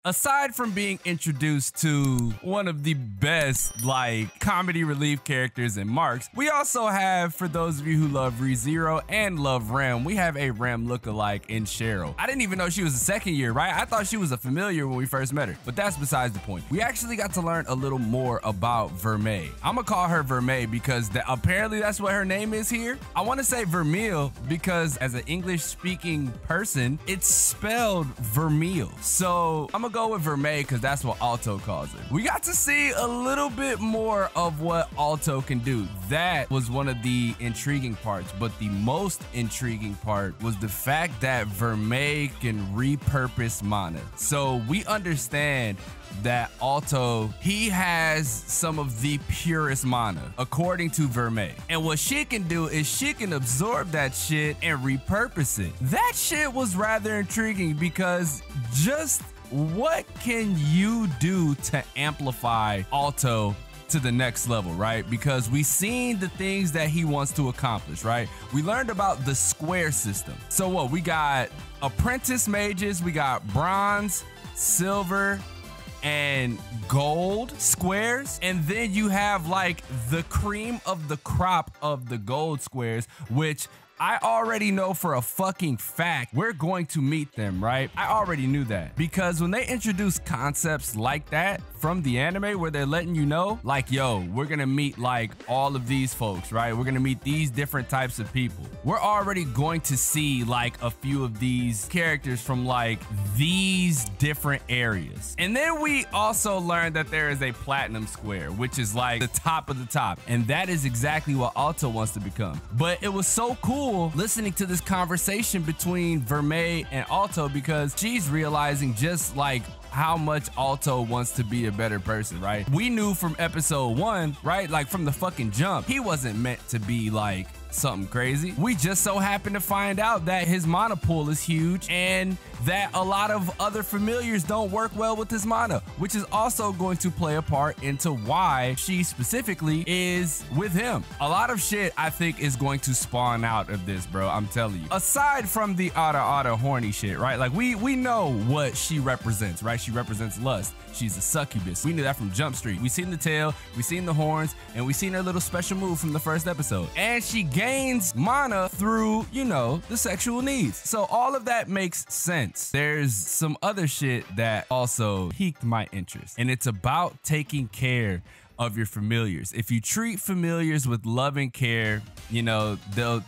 Aside from being introduced to one of the best, like, comedy relief characters in Marks, we also have, for those of you who love ReZero and love Rem, we have a Rem lookalike in Cheryl. I didn't even know she was a second year, right? I thought she was a familiar when we first met her, but that's besides the point. We actually got to learn a little more about Vermeil. I'm gonna call her Vermeil because apparently that's what her name is here. I wanna say Vermeil because as an English-speaking person, it's spelled Vermeil. So I'm gonna go with Vermeil because that's what Alto calls it. We got to see a little bit more of what Alto can do. That was one of the intriguing parts, but the most intriguing part was the fact that Vermeil can repurpose mana. So we understand that Alto, he has some of the purest mana, according to Vermeil. And what she can do is she can absorb that shit and repurpose it. That shit was rather intriguing because just what can you do to amplify Alto to the next level, right? Because we seen the things that he wants to accomplish, right? We learned about the square system. So what, we got apprentice mages, we got bronze, silver, and gold squares, and then you have like the cream of the crop of the gold squares, which I already know for a fucking fact we're going to meet them, right? I already knew that because when they introduce concepts like that from the anime where they're letting you know, like, yo, we're gonna meet like all of these folks, right? We're gonna meet these different types of people. We're already going to see like a few of these characters from like these different areas. And then we also learned that there is a platinum square, which is like the top of the top. And that is exactly what Alto wants to become. But it was so cool listening to this conversation between Vermeil and Alto because she's realizing just like how much Alto wants to be a better person, right? We knew from episode 1, right? Like from the fucking jump, he wasn't meant to be like something crazy. We just so happen to find out that his mana pool is huge and that a lot of other familiars don't work well with his mana, which is also going to play a part into why she specifically is with him. A lot of shit I think is going to spawn out of this, bro. I'm telling you. Aside from the Ada horny shit, right? Like we know what she represents, right? She represents lust. She's a succubus. We knew that from Jump Street. We seen the tail, we seen the horns, and we seen her little special move from the first episode. And she gains mana through, you know, the sexual needs. So all of that makes sense. There's some other shit that also piqued my interest, and it's about taking care of your familiars. If you treat familiars with love and care, you know, they'll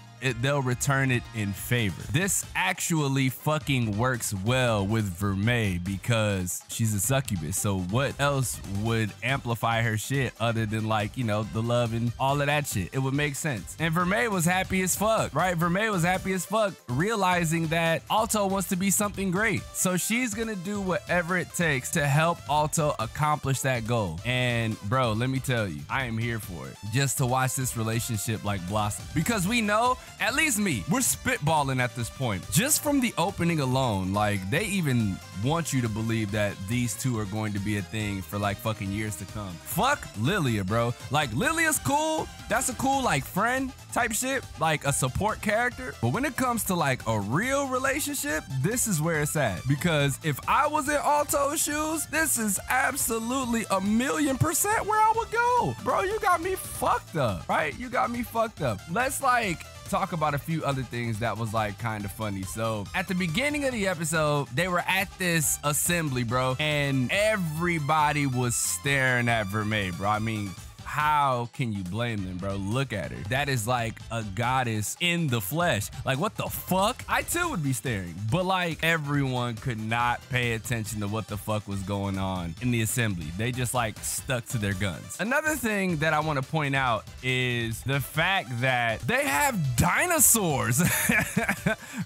return it in favor. This actually fucking works well with Vermeil because she's a succubus. So what else would amplify her shit other than like, you know, the love and all of that shit? It would make sense. And Vermeil was happy as fuck, right? Vermeil was happy as fuck realizing that Alto wants to be something great. So she's gonna do whatever it takes to help Alto accomplish that goal. And bro, let me tell you, I am here for it. Just to watch this relationship like blossom. Because we know, at least me, we're spitballing at this point. Just from the opening alone, like they even want you to believe that these two are going to be a thing for like fucking years to come. Fuck Lilia, bro. Like Lilia's cool. That's a cool like friend type shit, like a support character. But when it comes to like a real relationship, this is where it's at. Because if I was in Alto's shoes, this is absolutely 1,000,000% where I would go. Bro, you got me fucked up, right? You got me fucked up. Let's like talk about a few other things that was like kind of funny. So at the beginning of the episode, they were at this assembly, bro, and everybody was staring at Vermeil, bro. I mean, how can you blame them, bro? Look at her. That is like a goddess in the flesh. Like, what the fuck? I too would be staring. But like, everyone could not pay attention to what the fuck was going on in the assembly. They just like stuck to their guns. Another thing that I want to point out is the fact that they have dinosaurs,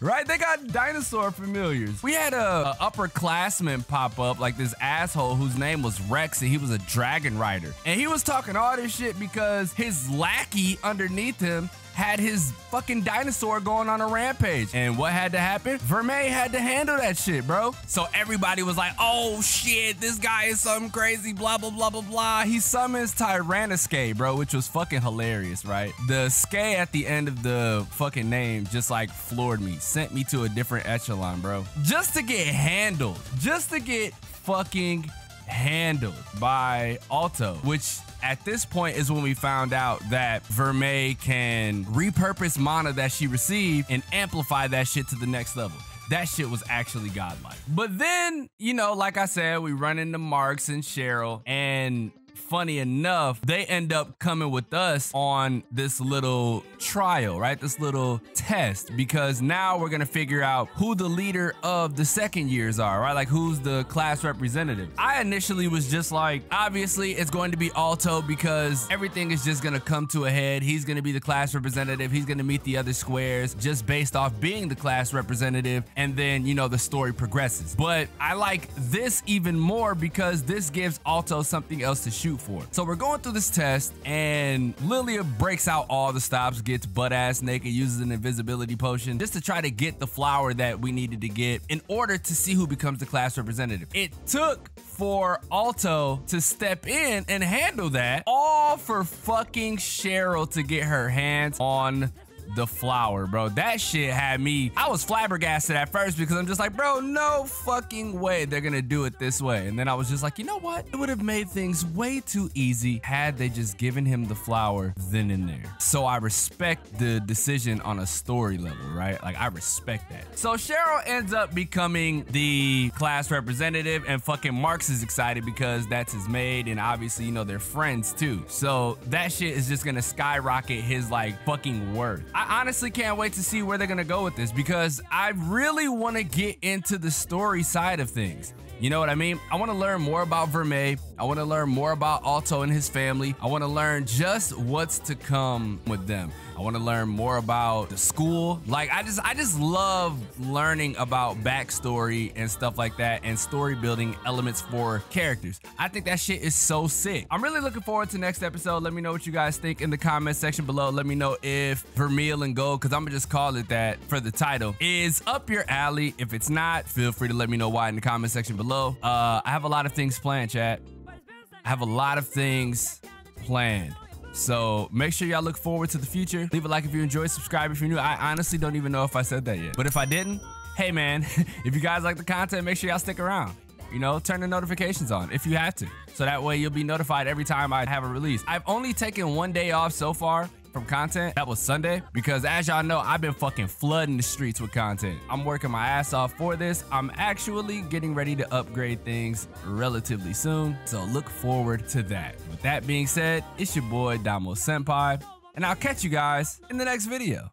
right? They got dinosaur familiars. We had a upperclassman pop up, like this asshole whose name was Rex, and he was a dragon rider. And he was talking all this his shit because his lackey underneath him had his fucking dinosaur going on a rampage. And what had to happen? Vermeil had to handle that shit, bro. So everybody was like, oh shit, this guy is something crazy, blah, blah, blah, blah, blah. He summons Tyrannoskay, bro, which was fucking hilarious, right? The skay at the end of the fucking name just like floored me, sent me to a different echelon, bro. Just to get handled, just to get fucking handled by Alto, which at this point is when we found out that Vermeil can repurpose mana that she received and amplify that shit to the next level. That shit was actually godlike. But then, you know, like I said, we run into Marks and Cheryl, and funny enough, they end up coming with us on this little trial, right? This little test, because now we're gonna figure out who the leader of the second years are, right? Like who's the class representative. I initially was just like, obviously it's going to be Alto because everything is just gonna come to a head. He's gonna be the class representative. He's gonna meet the other squares just based off being the class representative. And then, you know, the story progresses. But I like this even more because this gives Alto something else to shoot for. So we're going through this test and Lilia breaks out all the stops, gets butt-ass naked, uses an invisibility potion just to try to get the flower that we needed to get in order to see who becomes the class representative. It took for Alto to step in and handle that, all for fucking Cheryl to get her hands on the flower, bro. That shit had me, I was flabbergasted at first because I'm just like, bro, no fucking way they're gonna do it this way. And then I was just like, you know what? It would have made things way too easy had they just given him the flower then and there. So I respect the decision on a story level, right? Like I respect that. So Cheryl ends up becoming the class representative and fucking Marks is excited because that's his maid and obviously, you know, they're friends too. So that shit is just gonna skyrocket his like fucking worth. I honestly can't wait to see where they're gonna go with this because I really want to get into the story side of things. You know what I mean? I want to learn more about Vermeil. I want to learn more about Alto and his family. I want to learn just what's to come with them. I want to learn more about the school. Like I just love learning about backstory and stuff like that and story building elements for characters. I think that shit is so sick. I'm really looking forward to next episode. Let me know what you guys think in the comment section below. Let me know if Vermeil and Gold, because I'm gonna just call it that for the title, is up your alley. If it's not, feel free to let me know why in the comment section below. I have a lot of things planned, chat. I have a lot of things planned. So make sure y'all look forward to the future. Leave a like if you enjoyed, subscribe if you're new. I honestly don't even know if I said that yet. But if I didn't, hey man, if you guys like the content, make sure y'all stick around. You know, turn the notifications on if you have to. So that way you'll be notified every time I have a release. I've only taken one day off so far from content. That was Sunday, because as y'all know, I've been fucking flooding the streets with content. I'm working my ass off for this. I'm actually getting ready to upgrade things relatively soon, so look forward to that. With that being said, it's your boy XDomoSenpaix, and I'll catch you guys in the next video.